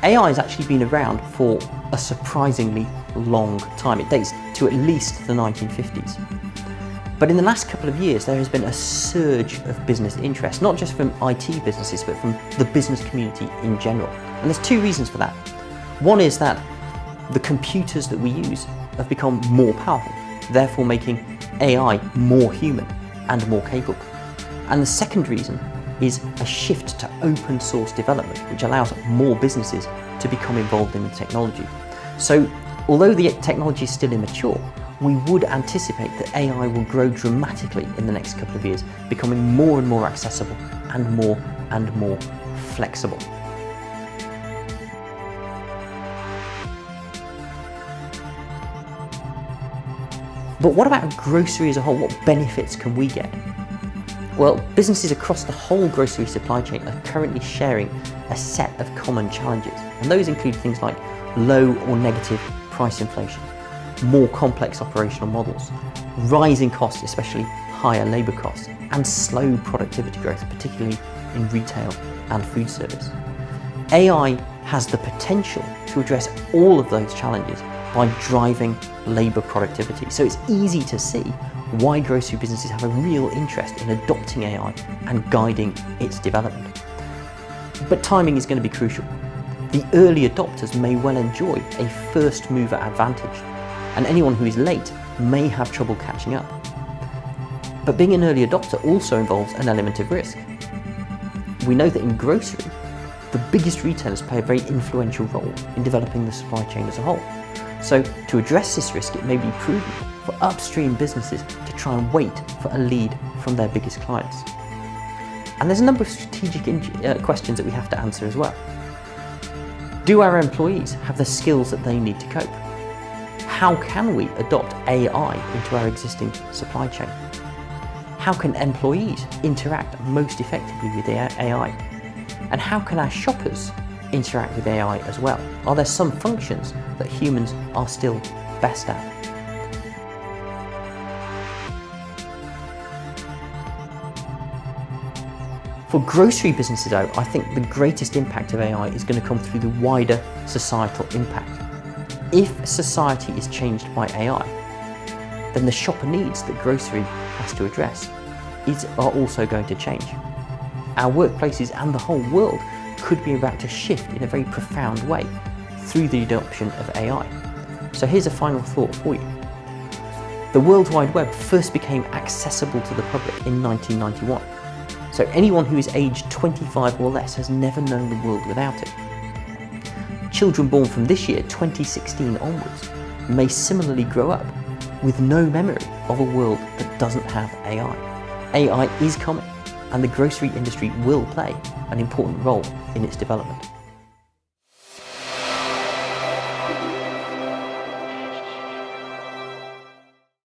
AI has actually been around for a surprisingly long time. It dates to at least the 1950s. But in the last couple of years, there has been a surge of business interest, not just from IT businesses, but from the business community in general. And there's two reasons for that. One is that the computers that we use have become more powerful, therefore making AI more human and more capable. And the second reason is a shift to open source development, which allows more businesses to become involved in the technology. So, although the technology is still immature, we would anticipate that AI will grow dramatically in the next couple of years, becoming more and more accessible and more flexible. But what about grocery as a whole? What benefits can we get? Well, businesses across the whole grocery supply chain are currently sharing a set of common challenges, and those include things like low or negative price inflation, more complex operational models, rising costs, especially higher labour costs, and slow productivity growth, particularly in retail and food service. AI has the potential to address all of those challenges by driving labour productivity. So it's easy to see why grocery businesses have a real interest in adopting AI and guiding its development. But timing is going to be crucial. The early adopters may well enjoy a first mover advantage, and anyone who is late may have trouble catching up. But being an early adopter also involves an element of risk. We know that in grocery, the biggest retailers play a very influential role in developing the supply chain as a whole. So to address this risk, it may be prudent for upstream businesses to try and wait for a lead from their biggest clients. And there's a number of strategic questions that we have to answer as well. Do our employees have the skills that they need to cope? How can we adopt AI into our existing supply chain? How can employees interact most effectively with AI? And how can our shoppers interact with AI as well? Are there some functions that humans are still best at? For grocery businesses though, I think the greatest impact of AI is going to come through the wider societal impact. If society is changed by AI, then the shopper needs that grocery has to address are also going to change. Our workplaces and the whole world could be about to shift in a very profound way through the adoption of AI. So here's a final thought for you. The World Wide Web first became accessible to the public in 1991. So anyone who is aged 25 or less has never known the world without it. Children born from this year, 2016 onwards, may similarly grow up with no memory of a world that doesn't have AI. AI is coming, and the grocery industry will play an important role in its development.